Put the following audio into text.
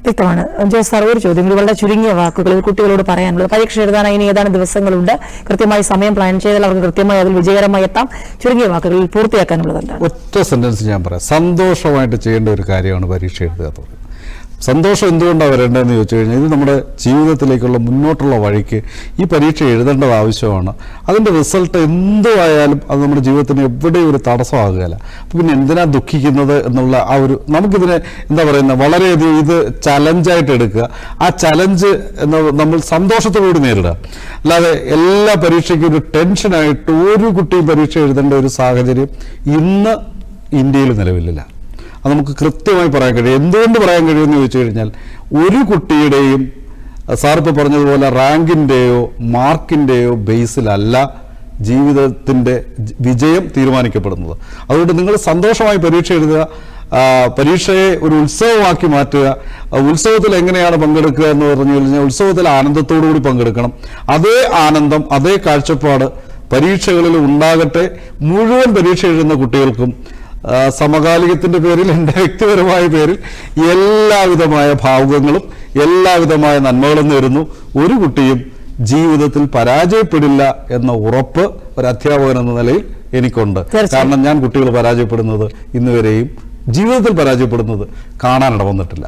വ്യക്തമാണ്. ജോസ് സാർ, ഒരു ചോദ്യം കൂടി വളരെ ചുരുങ്ങിയ വാക്കുകളിൽ കുട്ടികളോട് പറയാനുള്ളത്. പരീക്ഷ എഴുതാനായി ഇനി ഏതാനും ദിവസങ്ങളുണ്ട്. കൃത്യമായി സമയം പ്ലാൻ ചെയ്താൽ അവർക്ക് കൃത്യമായി അതിൽ വിജയകരമായി എത്താം. ചുരുങ്ങിയ വാക്കുകളിൽ പൂർത്തിയാക്കാനുള്ളത് എന്താണ്? ഒറ്റ സെന്റൻസ് ഞാൻ പറയാം. സന്തോഷമായിട്ട് ചെയ്യേണ്ട ഒരു കാര്യമാണ് പരീക്ഷ എഴുതുക എന്ന് പറയുന്നത്. സന്തോഷം എന്തുകൊണ്ടാണ് വരേണ്ടതെന്ന് ചോദിച്ചു കഴിഞ്ഞാൽ ഇത് നമ്മുടെ ജീവിതത്തിലേക്കുള്ള മുന്നോട്ടുള്ള വഴിക്ക് ഈ പരീക്ഷ എഴുതേണ്ടത് ആവശ്യമാണ്. അതിൻ്റെ റിസൾട്ട് എന്തുമായാലും അത് നമ്മുടെ ജീവിതത്തിന് എവിടെയും ഒരു തടസ്സമാകുകയില്ല. അപ്പോൾ പിന്നെ എന്തിനാ ദുഃഖിക്കുന്നത് എന്നുള്ള ആ ഒരു നമുക്കിതിനെ എന്താ പറയുന്നത് വളരെയധികം ഇത് ചലഞ്ചായിട്ട് എടുക്കുക. ആ ചലഞ്ച് നമ്മൾ സന്തോഷത്തോടുകൂടി നേരിടുക. അല്ലാതെ എല്ലാ പരീക്ഷയ്ക്കും ഒരു ടെൻഷനായിട്ട് ഒരു കുട്ടിയും പരീക്ഷ എഴുതേണ്ട ഒരു സാഹചര്യം ഇന്ന് ഇന്ത്യയിൽ നിലവിലില്ല. അത് നമുക്ക് കൃത്യമായി പറയാൻ കഴിയും. എന്തുകൊണ്ട് പറയാൻ കഴിയുമെന്ന് ചോദിച്ചു കഴിഞ്ഞാൽ ഒരു കുട്ടിയുടെയും സാറിപ്പോൾ പറഞ്ഞതുപോലെ റാങ്കിൻ്റെയോ മാർക്കിൻ്റെയോ ബേസിലല്ല ജീവിതത്തിൻ്റെ വിജയം തീരുമാനിക്കപ്പെടുന്നത്. അതുകൊണ്ട് നിങ്ങൾ സന്തോഷമായി പരീക്ഷ എഴുതുക, പരീക്ഷയെ ഒരു ഉത്സവമാക്കി മാറ്റുക. ഉത്സവത്തിൽ എങ്ങനെയാണ് പങ്കെടുക്കുക എന്ന് പറഞ്ഞു കഴിഞ്ഞാൽ ഉത്സവത്തിൽ ആനന്ദത്തോടു കൂടി പങ്കെടുക്കണം. അതേ ആനന്ദം, അതേ കാഴ്ചപ്പാട് പരീക്ഷകളിൽ ഉണ്ടാകട്ടെ. മുഴുവൻ പരീക്ഷ എഴുതുന്ന കുട്ടികൾക്കും സമകാലികത്തിന്റെ പേരിൽ, എൻ്റെ വ്യക്തിപരമായ പേരിൽ എല്ലാവിധമായ ഭാവുകങ്ങളും എല്ലാവിധമായ നന്മകളും നേരുന്നു. ഒരു കുട്ടിയും ജീവിതത്തിൽ പരാജയപ്പെടില്ല എന്ന ഉറപ്പ് ഒരു അധ്യാപകൻ എന്ന നിലയിൽ എനിക്കുണ്ട്. കാരണം ഞാൻ കുട്ടികൾ പരാജയപ്പെടുന്നത് ഇന്നുവരെയും ജീവിതത്തിൽ പരാജയപ്പെടുന്നത് കാണാനിട വന്നിട്ടില്ല.